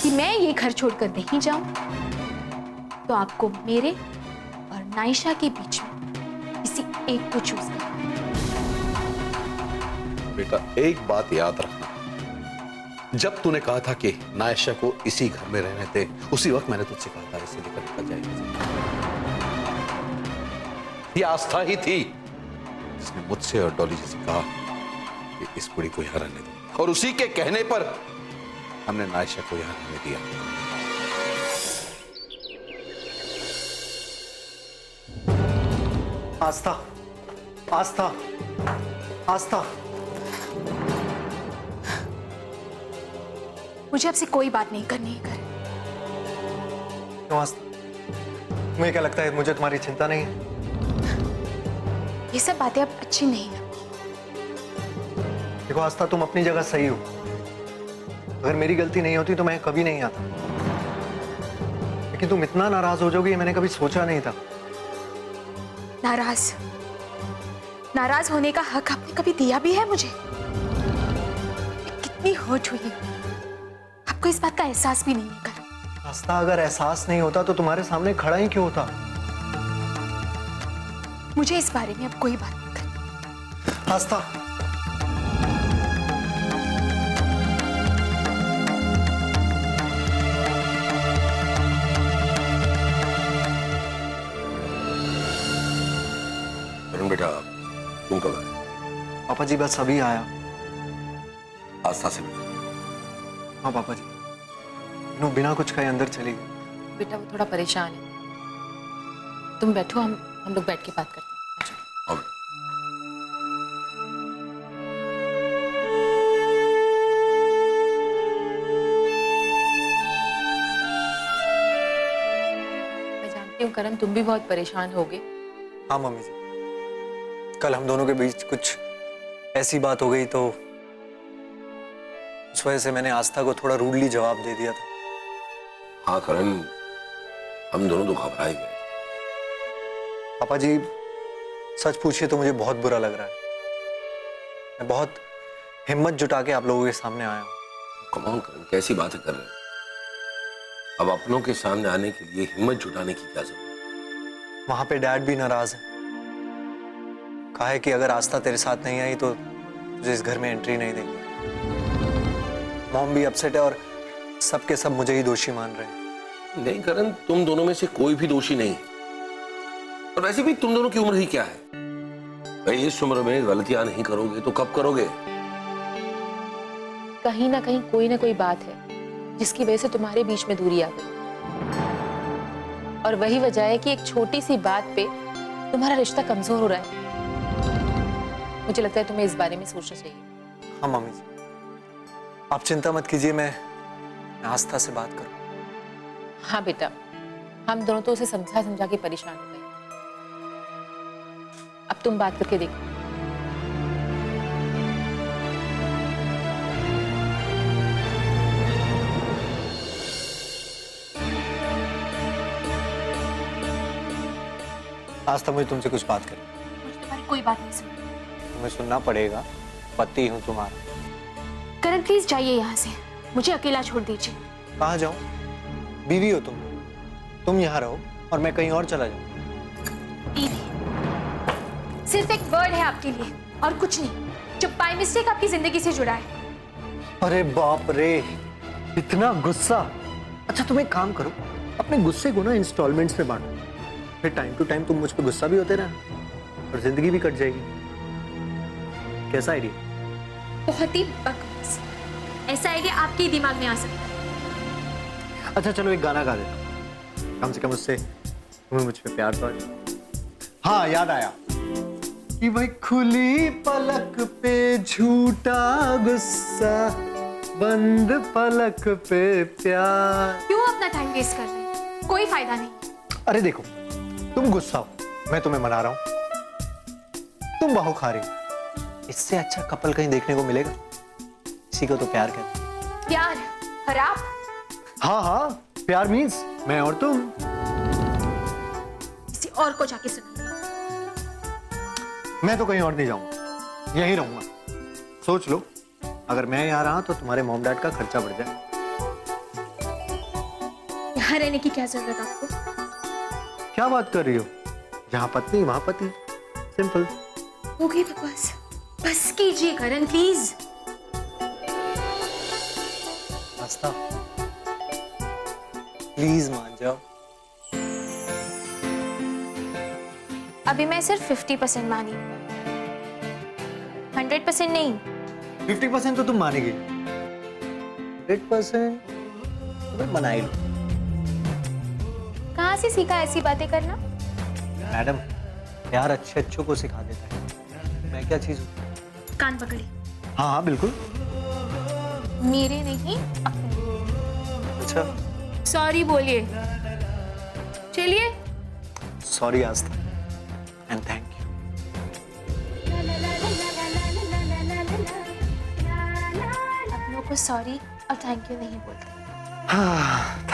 कि मैं ये घर छोड़कर नहीं जाऊं, तो आपको मेरे और नायशा के बीच में किसी एक को चूज करना है। बेटा एक बात याद रखना, जब तूने कहा था कि नायशा को इसी घर में रहने दे, उसी वक्त मैंने तुझसे कहा था इसे लेकर निकल जाएगा। ये आस्था ही थी जिसने मुझसे और डॉली जी से कहा कि इस कुड़ी को यहां रहने दो, और उसी के कहने पर हमने नायशा को यहां रहने दिया। आस्था, आस्था, आस्था। मुझे आपसे कोई बात नहीं करनी है। क्यों आस्था? तुम्हें क्या लगता है मुझे तुम्हारी चिंता नहीं है? ये सब बातें अब अच्छी नहीं लगती। देखो आस्था, तुम अपनी जगह सही हो। अगर मेरी गलती नहीं होती तो मैं कभी नहीं आता, लेकिन तुम इतना नाराज हो जाओगी मैंने कभी सोचा नहीं था। नाराज नाराज होने का हक आपने कभी दिया भी है मुझे? मैं कितनी हर्ट हुई हूं, आपको इस बात का एहसास भी नहीं है कर। आस्था, अगर एहसास नहीं होता तो तुम्हारे सामने खड़ा ही क्यों होता? मुझे इस बारे में अब कोई बात नहीं करनी। आस्था, बेटा तुम कब आए? पापा जी बस अभी आया। आस्था से मिले? हाँ पापा जी, इन्हों बिना कुछ कहे अंदर चली गई। बेटा वो थोड़ा परेशान है, तुम बैठो, हम लोग बैठ के बात करते हैं। आओ बेटा। मैं जानती हूँ करण, तुम भी बहुत परेशान होगे। हाँ मम्मी जी, कल हम दोनों के बीच कुछ ऐसी बात हो गई तो उस वजह से मैंने आस्था को थोड़ा रूडली जवाब दे दिया था। हाँ करण, हम दोनों तो घबराए गए। पापा जी सच पूछिए तो मुझे बहुत बुरा लग रहा है। मैं बहुत हिम्मत जुटा के आप लोगों के सामने आया हूँ। कम ऑन करण, कैसी बातें कर रहे हो? अब अपनों के सामने आने के लिए हिम्मत जुटाने की क्या जरूरत? वहां पे डैड भी नाराज है। कहा है कि अगर आस्था तेरे साथ नहीं आई तो तुझे इस घर में एंट्री नहीं देंगे। मॉम भी अपसेट है और सबके सब मुझे ही दोषी मान रहे हैं। नहीं करण, तुम दोनों में से कोई भी दोषी नहीं। और वैसे भी तुम दोनों की उम्र ही क्या है? भाई इस उम्र में गलतियां नहीं करोगे तो कब करोगे? कहीं ना कोई बात है जिसकी वजह से तुम्हारे बीच में दूरी आ गई, और वही वजह है कि एक छोटी सी बात पे तुम्हारा रिश्ता कमजोर हो रहा है। मुझे लगता है तुम्हें इस बारे में सोचना चाहिए। हाँ मम्मी जी, आप चिंता मत कीजिए, मैं आस्था से बात करूं। हाँ बेटा, हम दोनों तो उसे समझा समझा के परेशान हो गए। अब तुम बात करके देखो। आस्था, मुझे तुमसे कुछ बात करनी। मुझे तुम्हारी कोई बात नहीं सुननी। तुम्हें सुनना पड़ेगा, पति हूं तुम्हारा। करण प्लीज जाइए यहाँ से, मुझे अकेला छोड़ दीजिए। कहाँ जाऊं? बीवी हो तुम यहाँ रहो और मैं कहीं और चला जाऊं। बीवी सिर्फ एक वर्ड है आपके लिए और कुछ नहीं, जो बाय मिस्टेक आपकी जिंदगी से जुड़ा है। अरे बाप रे, इतना गुस्सा। अच्छा तुम एक काम करो, अपने गुस्से को ना इंस्टॉलमेंट्स में बांटो, फिर टाइम टू टाइम तुम मुझ पे गुस्सा भी होते रहना और जिंदगी भी कट जाएगी। कैसा आइडिया? बहुत ही बकवास। ऐसा आइडिया आपके ही दिमाग में आ सकता है। अच्छा चलो एक गाना गा देता हूं, कम से कम उससे तुम्हें मुझ पे प्यार तो आ जाए। हाँ याद आया कि वही खुली पलक पे झूठा गुस्सा, बंद पलक पे प्यार। क्यों अपना टाइम वेस्ट कर रहे हैं? कोई फायदा नहीं। अरे देखो, तुम गुस्सा हो, मैं तुम्हें मना रहा हूं, तुम बहू खा रही हो। इससे अच्छा कपल कहीं देखने को मिलेगा? इसी को तो प्यार कहते हैं। प्यार और आप? हाँ हाँ, प्यार मीन्स मैं और तुम। किसी और को जाके सुनो। मैं तो कहीं और नहीं जाऊंगा, यहीं रहूंगा। सोच लो, अगर मैं यहाँ रहा तो तुम्हारे मॉम डैड का खर्चा बढ़ जाए। यहाँ रहने की क्या जरूरत आपको? क्या बात कर रही हो? जहाँ पत्नी वहां पति, सिंपल। हो गई बकवास, बस कीजिए करण प्लीज। आस्था, प्लीज मान जाओ। अभी मैं सिर्फ 50% मानी, 100% नहीं। 50% तो तुम मानेगी, 100% तुम्हें मना ही लो। कहाँ से सीखा ऐसी बातें करना? मैडम, प्यार अच्छे अच्छों को सिखा देता है। मैं क्या चीज हूँ? कान पकड़े। हाँ हाँ बिल्कुल। मेरे नहीं अपने। अच्छा, सॉरी बोलिए। चलिए। Sorry Aastha, and thank you. अपनों को सॉरी और थैंक यू नहीं बोलते।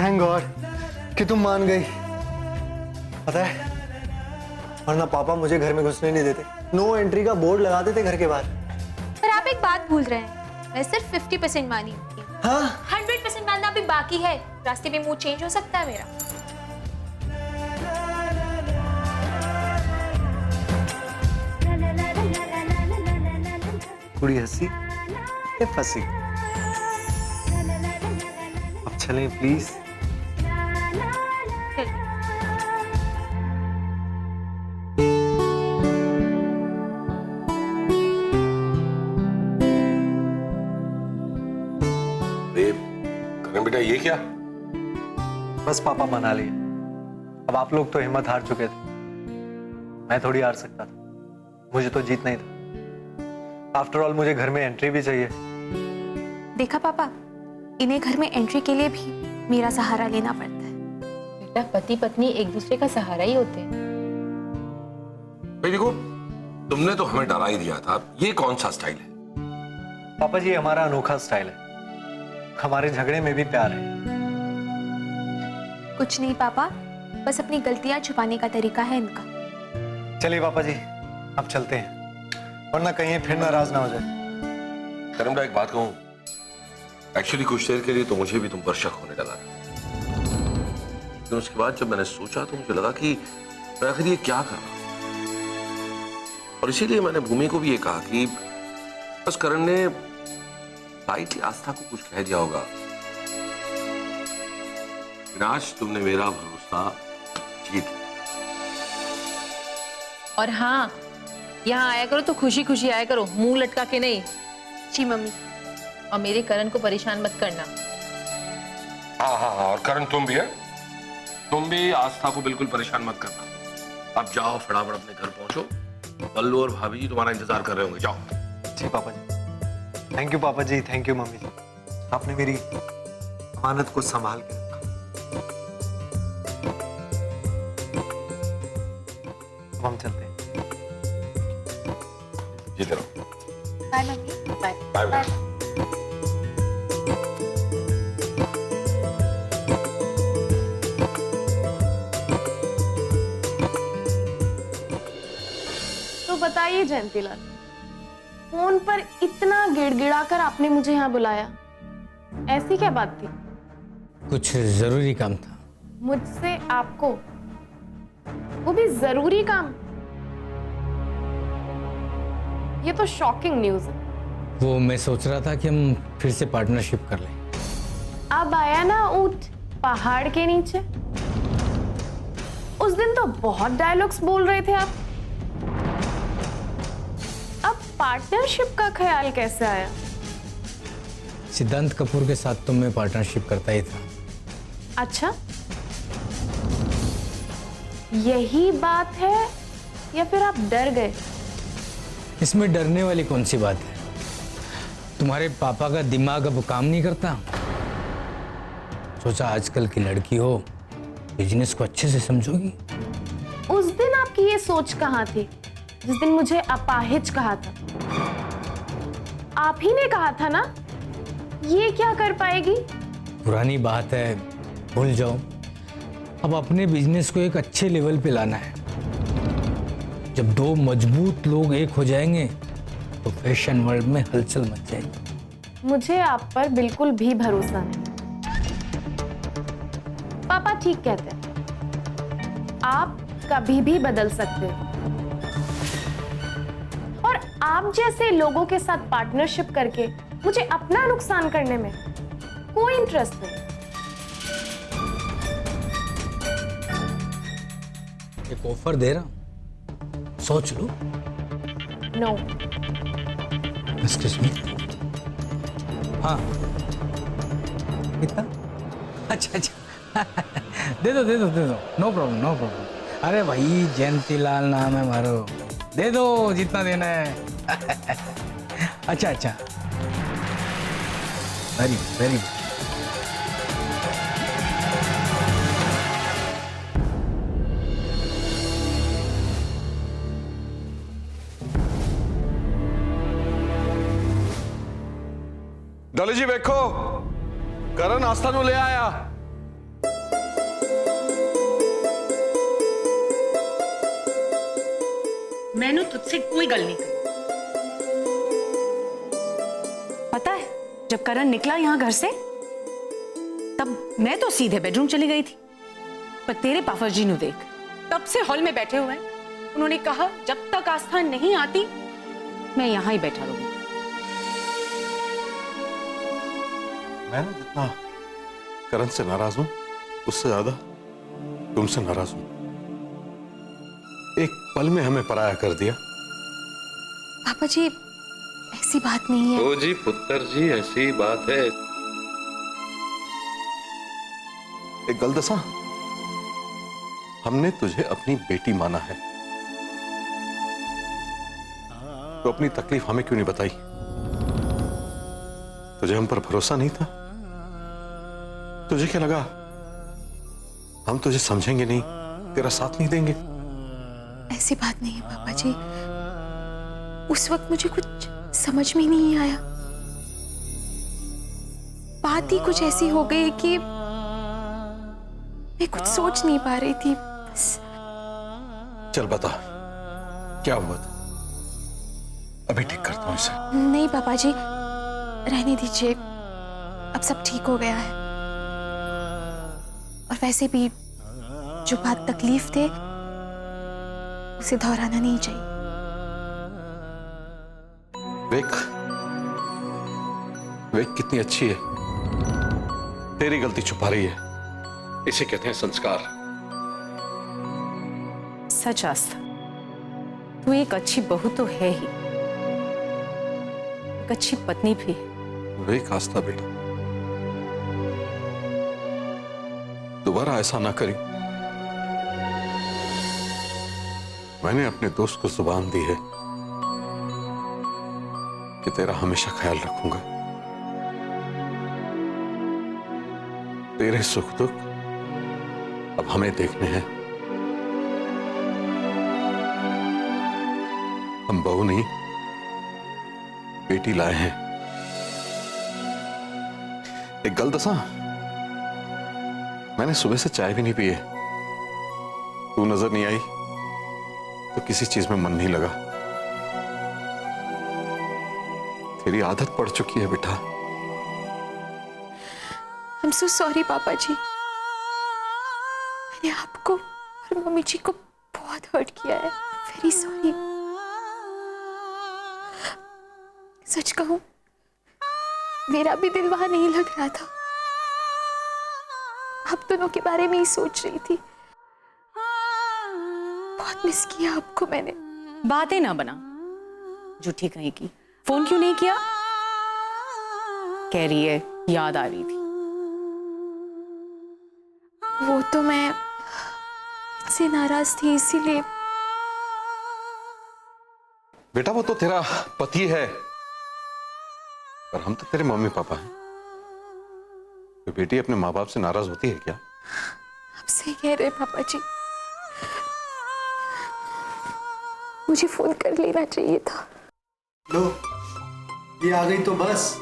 थैंक गॉड कि तुम मान गई। पता है, वरना पापा मुझे घर में घुसने नहीं देते, नो एंट्री का बोर्ड लगा देते घर के बाहर। पर आप एक बात भूल रहे हैं, मैं सिर्फ 50% मानी। हाँ 100% मानना अभी बाकी है। रास्ते में मूड चेंज हो सकता है मेरा। कुड़ी हंसी ये फंसी। अब चलें प्लीज। करण बेटा ये क्या? बस पापा मना लिए। अब आप लोग तो हिम्मत हार चुके थे, मैं थोड़ी हार सकता था। मुझे तो जीतना ही था। आफ्टर ऑल मुझे घर में एंट्री भी चाहिए। देखा पापा, इन्हें घर में एंट्री के लिए भी मेरा सहारा लेना पड़ता है। बेटा, पति पत्नी एक दूसरे का सहारा ही होते हैं। भाई देखो, तुमने तो हमें डरा ही दिया था। ये कौन सा स्टाइल है? पापा जी, हमारा अनोखा स्टाइल है। हमारे झगड़े में भी प्यार है। कुछ नहीं पापा, बस अपनी गलतियां छुपाने का तरीका है इनका। चलिए पापा जी, अब चलते हैं, वरना कहीं फिर नाराज ना हो जाए। करण बेटा एक बात कहूं, एक्चुअली कुछ देर के लिए तो मुझे भी तुम पर शक होने लगा था, लेकिन उसके बाद जब मैंने सोचा तो मुझे लगा कि मैं आखिर ये क्या कर रहा हूं। और इसीलिए मैंने भूमि को भी ये कहा कि बस करण ने लाइटली आस्था को कुछ कह दिया होगा। आज तुमने मेरा भरोसा जीत लिया। और हाँ, यहाँ आया करो तो खुशी खुशी आया करो, मुंह लटका के नहीं। जी मम्मी। और मेरे करण को परेशान मत करना। हाँ हाँ हाँ, और करण तुम भी है, तुम भी आस्था को बिल्कुल परेशान मत करना। अब जाओ फटाफट अपने घर पहुंचो, बल्लू और भाभी जी तुम्हारा इंतजार कर रहे होंगे। जाओ। जी पापा जी। थैंक यू पापा जी, थैंक यू मम्मी जी, आपने मेरी अमानत को संभाल के रखा। अब हम चलते हैं। जीते रहो। Bye mummy. Bye bye bye. तो बताइए जयंतीलाल, फोन पर इतना गिड़गिड़ाकर आपने मुझे यहाँ बुलाया, ऐसी क्या बात थी? कुछ जरूरी काम था। मुझसे आपको, वो भी जरूरी काम? ये तो शॉकिंग न्यूज है। वो मैं सोच रहा था कि हम फिर से पार्टनरशिप कर लें। अब आया ना ऊंट पहाड़ के नीचे। उस दिन तो बहुत डायलॉग्स बोल रहे थे आप, अब पार्टनरशिप का ख्याल कैसे आया? सिद्धांत कपूर के साथ तो मैं पार्टनरशिप करता ही था। अच्छा, यही बात है या फिर आप डर गए? इसमें डरने वाली कौन सी बात है? तुम्हारे पापा का दिमाग अब काम नहीं करता। सोचा आजकल की लड़की हो, बिजनेस को अच्छे से समझोगी। उस दिन आपकी ये सोच कहाँ थी जिस दिन मुझे अपाहिज कहा था? आप ही ने कहा था ना, ये क्या कर पाएगी? पुरानी बात है, भूल जाओ। अब अपने बिजनेस को एक अच्छे लेवल पे लाना है। जब दो मजबूत लोग एक हो जाएंगे तो फैशन वर्ल्ड में हलचल मच जाएगी। मुझे आप पर बिल्कुल भी भरोसा नहीं। पापा पापा ठीक कहते हैं, आप कभी भी बदल सकते हो। और आप जैसे लोगों के साथ पार्टनरशिप करके मुझे अपना नुकसान करने में कोई इंटरेस्ट नहीं। एक ऑफर दे रहा हूं, सोच लो। नो। Excuse me. हाँ, कितना? अच्छा अच्छा दे दो दे दो दे दो, नो प्रॉब्लम नो प्रॉब्लम। अरे भाई जयंतीलाल नाम है मारो, दे दो जितना देना है। अच्छा अच्छा, वेरी वेरी। डॉली जी देखो, करण नाश्ता नु ले आया। मैंने तुझसे कोई गल नहीं करी। पता है, जब करण निकला यहाँ घर से तब मैं तो सीधे बेडरूम चली गई थी, पर तेरे पापा जी ने देख तब से हॉल में बैठे हुए हैं। उन्होंने कहा जब तक आस्था नहीं आती मैं यहाँ ही बैठा रहूंगी। मैं ना जितना करण से नाराज हूं उससे ज्यादा तुमसे नाराज हूं। एक पल में हमें पराया कर दिया। पापा जी ऐसी बात नहीं है। तो जी पुत्र जी ऐसी बात है। एक गलदसा, हमने तुझे अपनी बेटी माना है, तो अपनी तकलीफ हमें क्यों नहीं बताई? तुझे हम पर भरोसा नहीं था? तुझे क्या लगा हम तुझे समझेंगे नहीं, तेरा साथ नहीं देंगे? ऐसी बात नहीं है पापा जी, उस वक्त मुझे कुछ समझ में नहीं आया। बात ही कुछ ऐसी हो गई कि मैं कुछ सोच नहीं पा रही थी बस। चल बता क्या हुआ था, अभी ठीक करता हूं इसे। नहीं पापा जी, रहने दीजिए, अब सब ठीक हो गया है। और वैसे भी जो बात तकलीफ थे उसे दोहराना नहीं चाहिए। वेक, वेक कितनी अच्छी है, तेरी गलती छुपा रही है। इसे कहते हैं संस्कार। सच आस्था, तू एक अच्छी बहू तो है ही, एक अच्छी पत्नी भी है। वेक आस्था बेटा, दोबारा ऐसा ना करी। मैंने अपने दोस्त को जुबान दी है कि तेरा हमेशा ख्याल रखूंगा। तेरे सुख दुख अब हमें देखने हैं। हम बहू नहीं बेटी लाए हैं। एक गलदसा, मैंने सुबह से चाय भी नहीं पी है। तू नजर नहीं आई तो किसी चीज में मन नहीं लगा। तेरी आदत पड़ चुकी है बेटा। I'm so sorry पापा जी, मैंने आपको और मम्मी जी को बहुत हर्ट किया है। Very sorry. सच कहूं, मेरा भी दिल वहां नहीं लग रहा था। आप दोनों के बारे में ही सोच रही थी। बहुत मिस किया आपको मैंने। बातें ना बना, झूठी कहीं की। फोन क्यों नहीं किया? कह रही है याद आ रही थी। वो तो मैं इनसे नाराज थी, इसीलिए। बेटा वो तो तेरा पति है, पर हम तो तेरे मम्मी पापा हैं। तो बेटी अपने माँ बाप से नाराज होती है क्या? आप सही कह रहे हैं पापा जी, मुझे फोन कर लेना चाहिए था। लो, ये आ गई तो बस।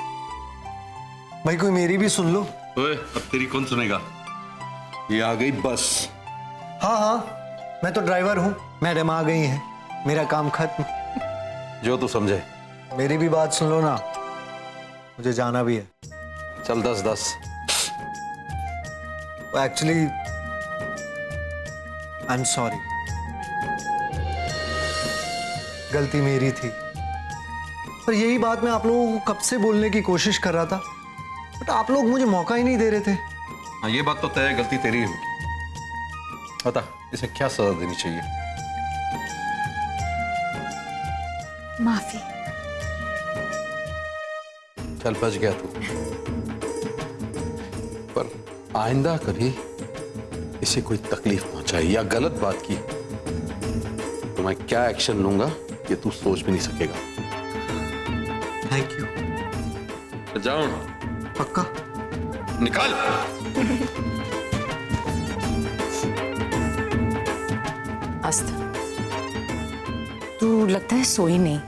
भाई कोई मेरी भी सुन लो। ओए, अब तेरी कौन सुनेगा? ये आ गई बस। हाँ हाँ, मैं तो ड्राइवर हूँ। मैडम आ गई हैं, मेरा काम खत्म। जो तू समझे। मेरी भी बात सुन लो ना, मुझे जाना भी है। चल 10-10। एक्चुअली आई एम सॉरी, गलती मेरी थी। पर यही बात मैं आप लोगों को कब से बोलने की कोशिश कर रहा था, बट आप लोग मुझे मौका ही नहीं दे रहे थे। हाँ, ये बात तो तय है, गलती तेरी होगी। बता, इसे क्या सजा देनी चाहिए? माफी। चल, बच गया तू। पर आइंदा कभी इसे कोई तकलीफ पहुंचाई या गलत बात की तो मैं क्या एक्शन लूंगा ये तू सोच भी नहीं सकेगा। Thank you. जाओ। पक्का? निकाल। आस्था, तू लगता है सोई नहीं,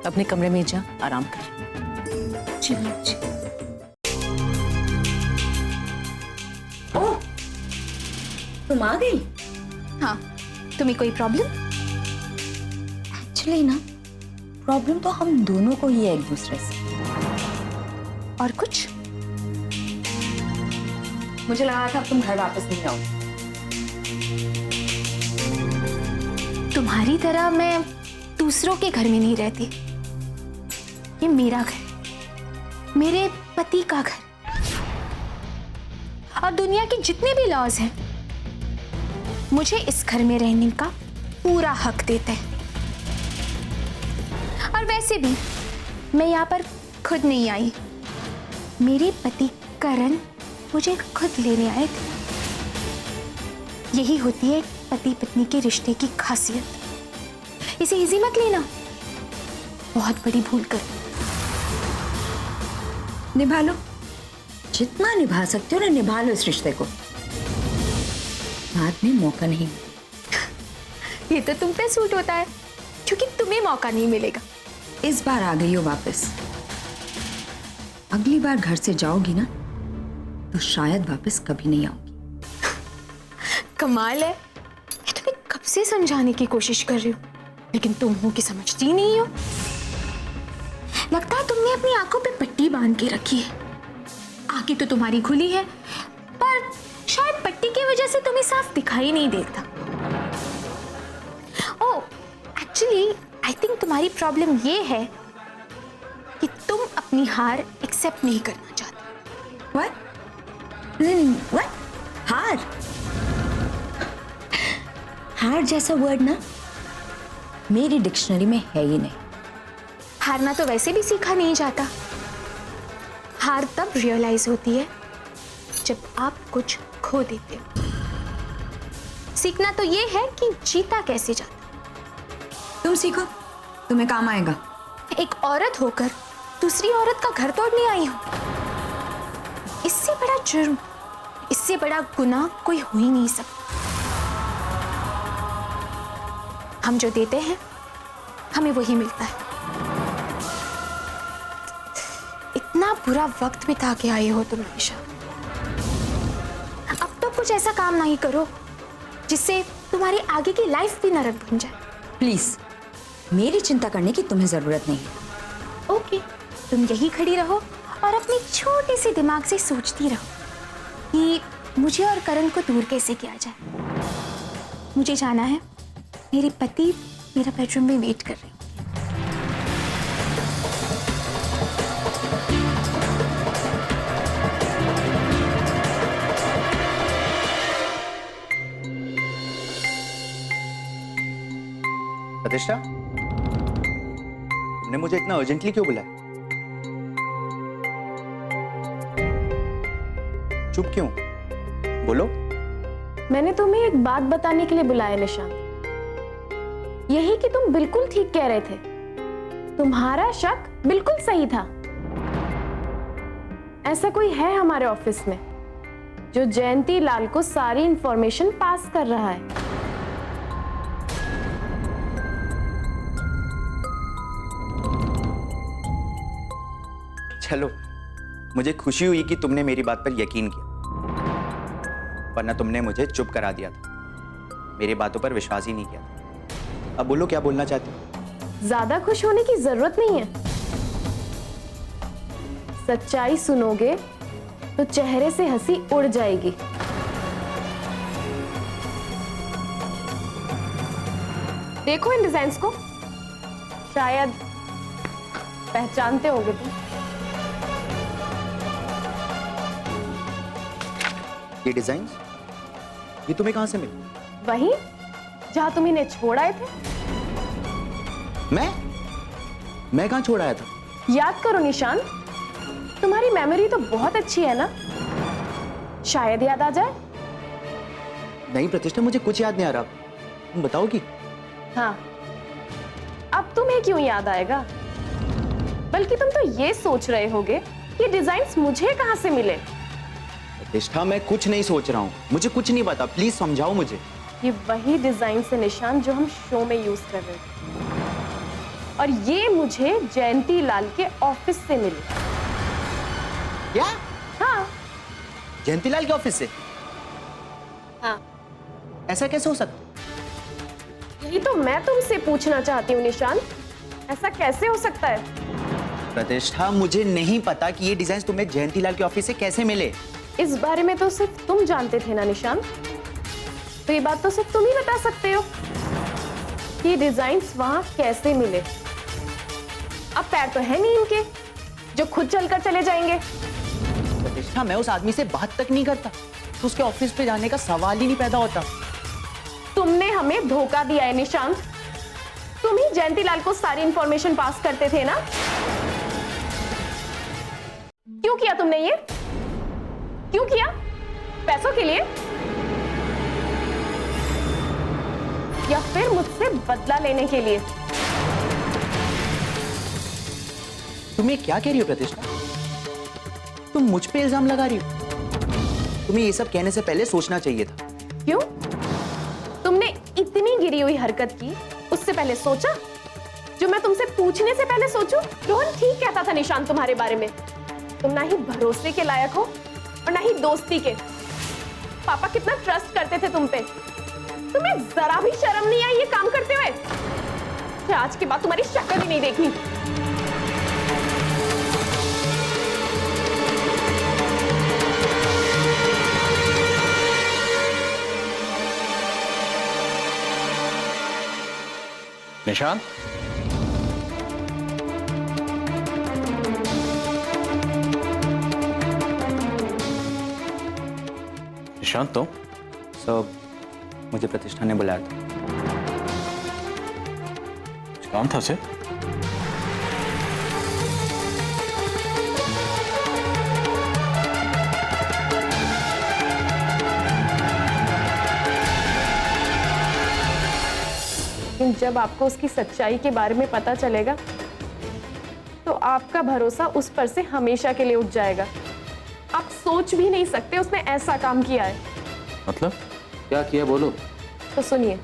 अपने कमरे में जा, आराम कर। ओह, तुम आ गई? हाँ, तुम्हें कोई प्रॉब्लम? एक्चुअली ना, प्रॉब्लम तो हम दोनों को ही है एक दूसरे से। और कुछ? मुझे लगा था तुम घर वापस नहीं आओ। तुम्हारी तरह मैं दूसरों के घर में नहीं रहती। ये मेरा घर है, मेरे पति का घर। और दुनिया के जितने भी लॉज हैं मुझे इस घर में रहने का पूरा हक देते हैं। और वैसे भी मैं यहाँ पर खुद नहीं आई, मेरे पति करण मुझे खुद लेने आए थे। यही होती है पति पत्नी के रिश्ते की खासियत। इसे इजी मत लेना, बहुत बड़ी भूल कर। निभा लो, जितना निभा सकते हो ना निभा लो इस रिश्ते को, बाद में मौका नहीं। ये तो तुम पे सूट होता है क्योंकि तुम्हें मौका नहीं मिलेगा। इस बार आ गई हो वापस, अगली बार घर से जाओगी ना तो शायद वापस कभी नहीं आओगी। कमाल है, मैं तुम्हें कब से समझाने की कोशिश कर रही हूँ लेकिन तुम हो कि समझती नहीं हो। लगता है तुमने अपनी आंखों पे पट्टी बांध के रखी है। आंखें तो तुम्हारी खुली है पर शायद पट्टी की वजह से तुम्हें साफ दिखाई नहीं देता। ओह, एक्चुअली आई थिंक तुम्हारी प्रॉब्लम ये है कि तुम अपनी हार एक्सेप्ट नहीं करना चाहते। What? What? हार? हार जैसा वर्ड ना मेरी डिक्शनरी में है ही नहीं। हारना तो वैसे भी सीखा नहीं जाता। हार तब रियलाइज होती है जब आप कुछ खो देते हो। सीखना तो ये है कि जीता कैसे जाता। तुम सीखो, तुम्हें काम आएगा। एक औरत होकर दूसरी औरत का घर तोड़ने आई हूं। इससे बड़ा जुर्म, इससे बड़ा गुनाह कोई हो ही नहीं सकता। हम जो देते हैं हमें वही मिलता है। इतना बुरा वक्त बिता के आई हो तुम हमेशा। अब तो कुछ ऐसा काम नहीं करो जिससे तुम्हारी आगे की लाइफ भी नरक बन जाए। प्लीज, मेरी चिंता करने की तुम्हें जरूरत नहीं है। ओके, तुम यही खड़ी रहो और अपने छोटे से दिमाग से सोचती रहो कि मुझे और करण को दूर कैसे किया जाए। मुझे जाना है, मेरे पति मेरा बेडरूम में वेट कर रहे हैं। प्रतिष्ठा, तुमने मुझे इतना अर्जेंटली क्यों बुलाया? चुप क्यों? बोलो। मैंने तुम्हें एक बात बताने के लिए बुलाया निशांत। यही कि तुम बिल्कुल ठीक कह रहे थे। तुम्हारा शक बिल्कुल सही था। ऐसा कोई है हमारे ऑफिस में जो जयंती लाल को सारी इंफॉर्मेशन पास कर रहा है। चलो, मुझे खुशी हुई कि तुमने मेरी बात पर यकीन किया, वरना तुमने मुझे चुप करा दिया था, मेरी बातों पर विश्वास ही नहीं किया था। अब बोलो, क्या बोलना चाहते हो? ज्यादा खुश होने की जरूरत नहीं है। सच्चाई सुनोगे तो चेहरे से हंसी उड़ जाएगी। देखो इन डिजाइन्स को, शायद पहचानते होगे तुम। ये डिजाइन ये तुम्हें कहां से मिले? वहीं जहां तुम इन्हें छोड़ आए थे। मैं कहां छोड़ आया था? याद करो निशांत, तुम्हारी मेमोरी तो बहुत अच्छी है ना, शायद याद आ जाए। नहीं प्रतिष्ठा, मुझे कुछ याद नहीं आ रहा, तुम बताओगी? हाँ, अब तुम्हें क्यों याद आएगा? बल्कि तुम तो ये सोच रहे होगे कि डिजाइन्स मुझे कहां से मिले। प्रतिष्ठा, मैं कुछ नहीं सोच रहा हूँ, मुझे कुछ नहीं पता, प्लीज समझाओ मुझे। ये वही डिजाइन से निशान जो हम शो में यूज कर रहे थे, और ये मुझे जयंती लाल के ऑफिस से मिले। क्या? हाँ जयंतीलाल के ऑफिस से? हाँ, ऐसा कैसे हो सकता? यही तो मैं तुमसे पूछना चाहती हूँ निशान, ऐसा कैसे हो सकता है? प्रतिष्ठा, मुझे नहीं पता कि ये डिजाइन तुम्हें जयंतीलाल के ऑफिस से कैसे मिले। इस बारे में तो सिर्फ तुम जानते थे ना निशान, तो ये बात तो सिर्फ तुम ही बता सकते हो कि डिजाइन्स वहां कैसे मिले। अब पैर तो है नहीं इनके जो खुद चलकर चले जाएंगे। प्रतिष्ठा, मैं उस आदमी से बात तक नहीं करता, तो उसके ऑफिस पे जाने का सवाल ही नहीं पैदा होता। तुमने हमें धोखा दिया है निशांत, तुम ही जयंतीलाल को सारी इंफॉर्मेशन पास करते थे ना। क्यों किया तुमने ये? क्यों किया? पैसों के लिए या फिर मुझसे बदला लेने के लिए? तुम्हें क्या कह रही हो प्रतिष्ठा? तुम मुझ पे इल्जाम लगा रही हो? तुम्हें ये सब कहने से पहले सोचना चाहिए था। क्यों? तुमने इतनी गिरी हुई हरकत की, उससे पहले सोचा? जो मैं तुमसे पूछने से पहले सोचूं? रोहन ठीक कहता था निशांत तुम्हारे बारे में, तुम ना ही भरोसे के लायक हो और ना ही दोस्ती के। पापा कितना ट्रस्ट करते थे तुम पे, तुम्हें जरा भी शर्म नहीं आई ये काम करते हुए? आज के बाद तुम्हारी शक्ल ही नहीं देखनी। निशांत, निशांत तो सब मुझे प्रतिष्ठा ने बुलाया था। कुछ काम था उसे? लेकिन जब आपको उसकी सच्चाई के बारे में पता चलेगा तो आपका भरोसा उस पर से हमेशा के लिए उठ जाएगा। आप सोच भी नहीं सकते उसने ऐसा काम किया है। मतलब क्या किया, बोलो। तो सुनिए,